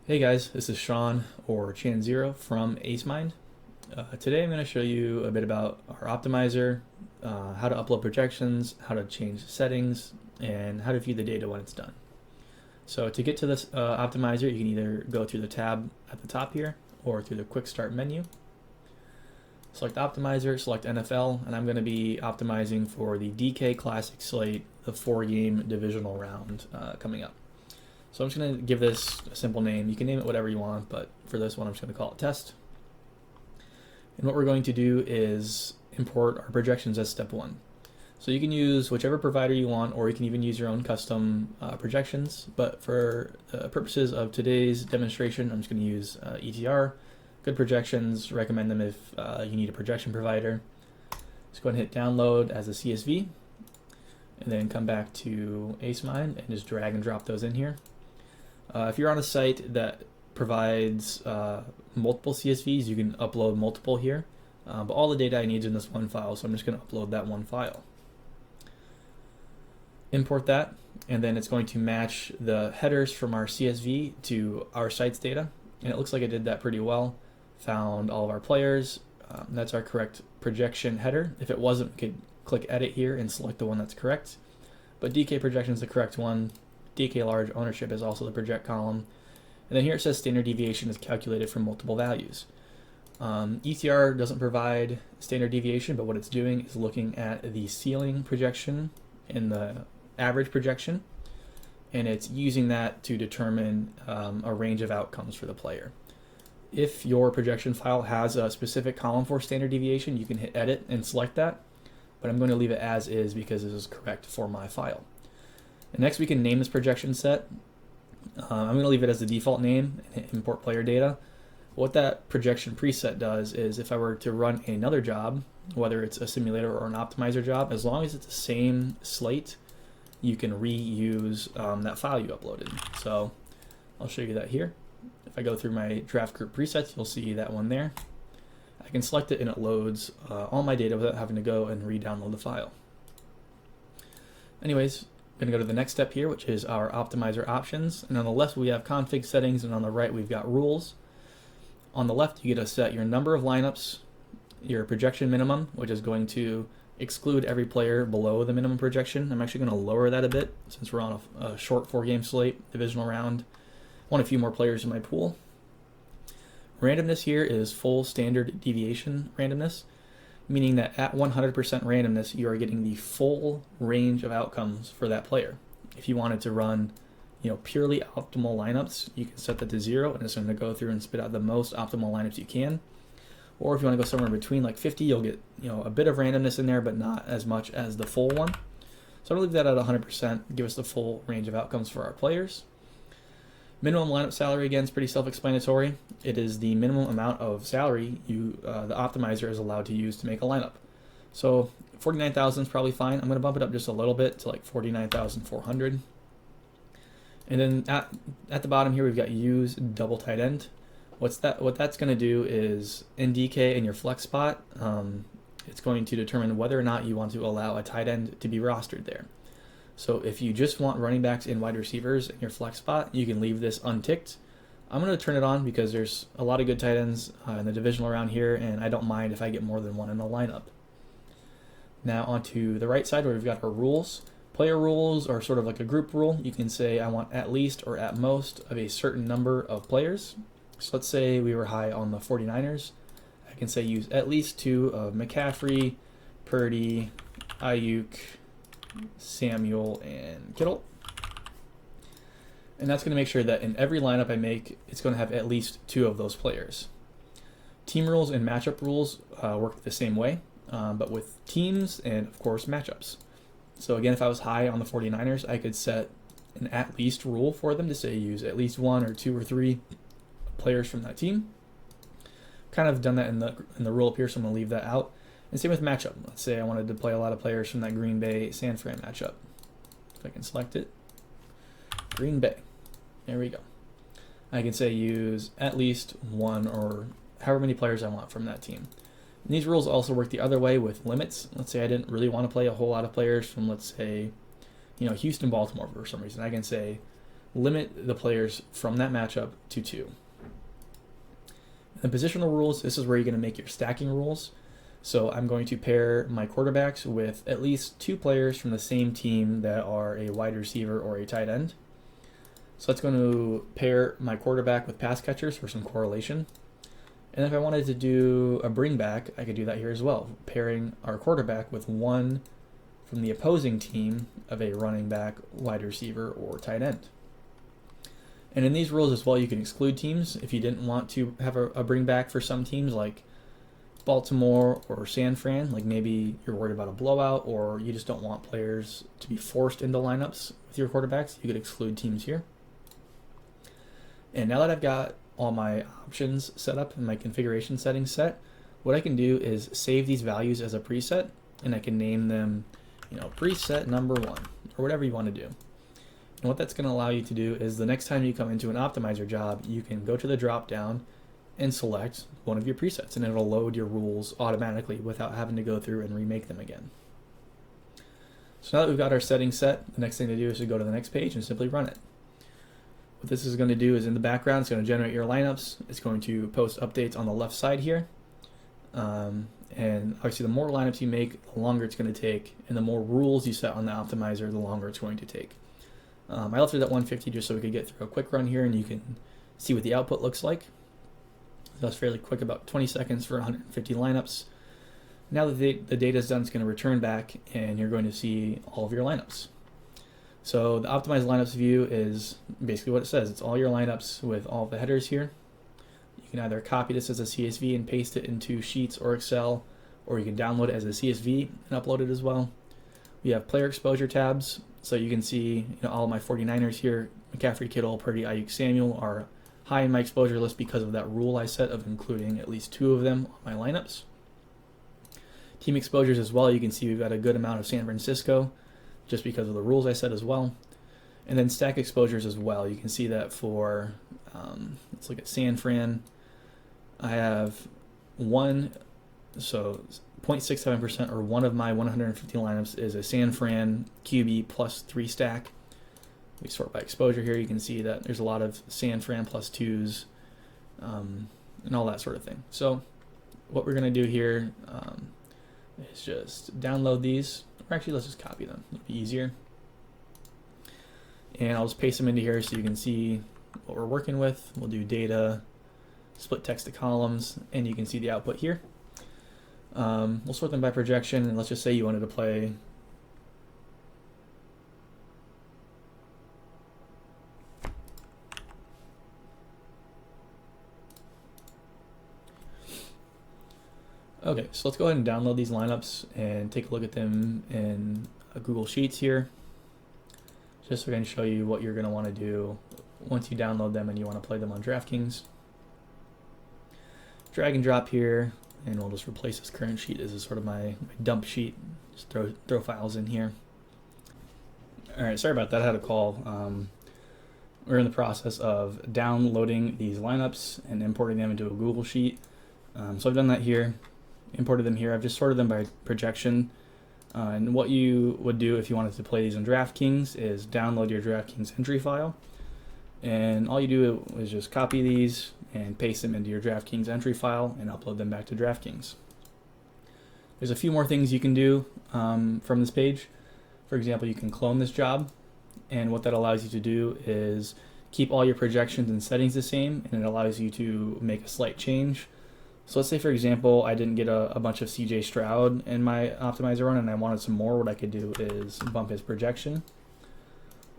Hey guys, this is Sean or Chan0 from AceMind. Today I'm going to show you a bit about our optimizer, how to upload projections, how to change settings, and how to view the data when it's done. So to get to this optimizer, you can either go through the tab at the top here or through the quick start menu. Select optimizer, select NFL, and I'm going to be optimizing for the DK Classic slate, the 4-game divisional round coming up. So I'm just going to give this a simple name. You can name it whatever you want, but for this one I'm just going to call it test. And what we're going to do is import our projections as step 1. So you can use whichever provider you want, or you can even use your own custom projections. But for the purposes of today's demonstration, I'm just going to use ETR. Good projections, recommend them if you need a projection provider. Just go ahead and hit download as a CSV, and then come back to AceMind and just drag and drop those in here. If you're on a site that provides multiple CSVs, you can upload multiple here. But all the data I need is in this one file, so I'm just going to upload that one file. Import that, and then it's going to match the headers from our CSV to our site's data. And it looks like it did that pretty well. Found all of our players. That's our correct projection header. If it wasn't, we could click edit here and select the one that's correct. But DK projection is the correct one. DK large ownership is also the project column. And then here it says standard deviation is calculated from multiple values. ETR doesn't provide standard deviation, but what it's doing is looking at the ceiling projection and the average projection, and it's using that to determine a range of outcomes for the player. If your projection file has a specific column for standard deviation, you can hit edit and select that, but I'm going to leave it as is because this is correct for my file. And next we can name this projection set. I'm going to leave it as the default name and import player data. What that projection preset does is if I were to run another job, whether it's a simulator or an optimizer job, as long as it's the same slate, you can reuse that file you uploaded. So I'll show you that here. If I go through my draft group presets, you'll see that one there. I can select it and it loads all my data without having to go and re-download the file. Anyways, I'm going to go to the next step here, which is our optimizer options. And on the left, we have config settings, and on the right, we've got rules. On the left, you get to set your number of lineups, your projection minimum, which is going to exclude every player below the minimum projection. I'm actually going to lower that a bit since we're on a short 4-game slate, divisional round. I want a few more players in my pool. Randomness here is full standard deviation randomness, meaning that at 100% randomness, you are getting the full range of outcomes for that player. If you wanted to run, purely optimal lineups, you can set that to 0, and it's going to go through and spit out the most optimal lineups you can. Or if you want to go somewhere in between, like 50, you'll get, a bit of randomness in there, but not as much as the full one. So I'll leave that at 100%, give us the full range of outcomes for our players. Minimum lineup salary, again, is pretty self-explanatory. It is the minimum amount of salary the optimizer is allowed to use to make a lineup. So 49,000 is probably fine. I'm going to bump it up just a little bit to like 49,400. And then at the bottom here, we've got use double tight end. What that's going to do is in DK in your flex spot, it's going to determine whether or not you want to allow a tight end to be rostered there. So if you just want running backs and wide receivers in your flex spot, you can leave this unticked. I'm going to turn it on because there's a lot of good tight ends in the divisional round here, and I don't mind if I get more than one in a lineup. Now onto the right side where we've got our rules. Player rules are sort of like a group rule. You can say I want at least or at most of a certain number of players. So let's say we were high on the 49ers. I can say use at least 2 of McCaffrey, Purdy, Ayuk, Samuel, and Kittle. And that's going to make sure that in every lineup I make, it's going to have at least 2 of those players. Team rules and matchup rules work the same way, but with teams and, of course, matchups. So again, if I was high on the 49ers, I could set an at least rule for them to say use at least 1 or 2 or 3 players from that team. Kind of done that in the rule up here, so I'm going to leave that out. And same with matchup. Let's say I wanted to play a lot of players from that Green Bay San Fran matchup. If I can select it, Green Bay. There we go. I can say use at least 1 or however many players I want from that team. And these rules also work the other way with limits. Let's say I didn't really want to play a whole lot of players from, let's say, Houston, Baltimore for some reason. I can say limit the players from that matchup to 2. And positional rules, this is where you're going to make your stacking rules. So I'm going to pair my quarterbacks with at least 2 players from the same team that are a wide receiver or a tight end. So that's going to pair my quarterback with pass catchers for some correlation. And if I wanted to do a bring back, I could do that here as well, pairing our quarterback with 1 from the opposing team of a running back, wide receiver, or tight end. And in these rules as well, you can exclude teams if you didn't want to have a bring back for some teams like Baltimore or San Fran. Like maybe you're worried about a blowout or you just don't want players to be forced into lineups with your quarterbacks. You could exclude teams here. And now that I've got all my options set up and my configuration settings set, what I can do is save these values as a preset, and I can name them, preset number 1 or whatever you want to do. And what that's going to allow you to do is the next time you come into an optimizer job, you can go to the drop down and select one of your presets, and it'll load your rules automatically without having to go through and remake them again. So now that we've got our settings set, the next thing to do is to go to the next page and simply run it. What this is going to do is in the background, it's going to generate your lineups. It's going to post updates on the left side here. And obviously the more lineups you make, the longer it's going to take, and the more rules you set on the optimizer, the longer it's going to take. I left it at 150 just so we could get through a quick run here and you can see what the output looks like. So that's fairly quick, about 20 seconds for 150 lineups. Now that the data is done, it's going to return back and you're going to see all of your lineups. So the optimized lineups view is basically what it says. It's all your lineups with all of the headers here. You can either copy this as a CSV and paste it into Sheets or Excel, or you can download it as a CSV and upload it as well. We have player exposure tabs, so you can see all of my 49ers here, McCaffrey, Kittle, Purdy, Ayuk, Samuel are high in my exposure list because of that rule I set of including at least 2 of them on my lineups. Team exposures as well, you can see we've got a good amount of San Francisco just because of the rules I set as well. And then stack exposures as well. You can see that for, let's look at San Fran. I have 1, so 0.67% or 1 of my 150 lineups is a San Fran QB plus 3 stack. We sort by exposure here. You can see that there's a lot of San Fran plus 2s and all that sort of thing. So what we're going to do here is just download these. Or actually, let's just copy them. It'll be easier. And I'll just paste them into here so you can see what we're working with. We'll do data, split text to columns, and you can see the output here. We'll sort them by projection, and let's just say you wanted to play Okay, so let's go ahead and download these lineups and take a look at them in Google Sheets here, just so I can show you what you're going to want to do once you download them and you want to play them on DraftKings. Drag and drop here, and we'll just replace this current sheet. This is sort of my dump sheet. Just throw files in here. All right, sorry about that. I had a call. We're in the process of downloading these lineups and importing them into a Google Sheet. So I've done that here. Imported them here. I've just sorted them by projection. And what you would do if you wanted to play these on DraftKings is download your DraftKings entry file. And all you do is just copy these and paste them into your DraftKings entry file and upload them back to DraftKings. There's a few more things you can do from this page. For example, you can clone this job. And what that allows you to do is keep all your projections and settings the same, and it allows you to make a slight change. So let's say, for example, I didn't get a bunch of CJ Stroud in my optimizer run and I wanted some more. What I could do is bump his projection.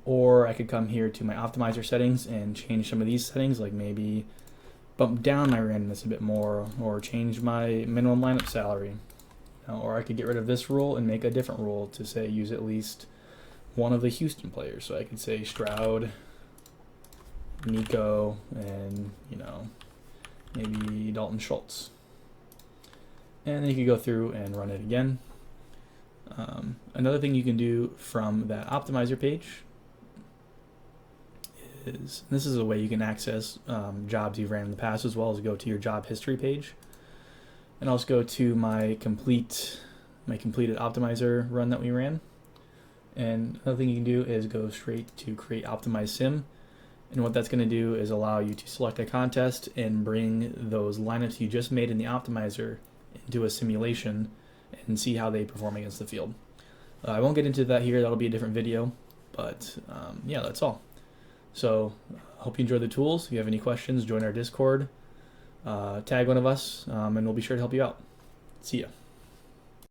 Or I could come here to my optimizer settings and change some of these settings, like maybe bump down my randomness a bit more, or change my minimum lineup salary. Or I could get rid of this rule and make a different rule to say use at least one of the Houston players. So I could say Stroud, Nico, and maybe Dalton Schultz. And then you can go through and run it again. Another thing you can do from that optimizer page is, this is a way you can access jobs you've ran in the past, as well as go to your job history page. And I'll just go to my completed optimizer run that we ran. And another thing you can do is go straight to create optimized sim. And what that's going to do is allow you to select a contest and bring those lineups you just made in the optimizer into a simulation and see how they perform against the field. I won't get into that here, that'll be a different video, but yeah, that's all. So hope you enjoy the tools. If you have any questions, join our Discord, tag one of us, and we'll be sure to help you out. See ya.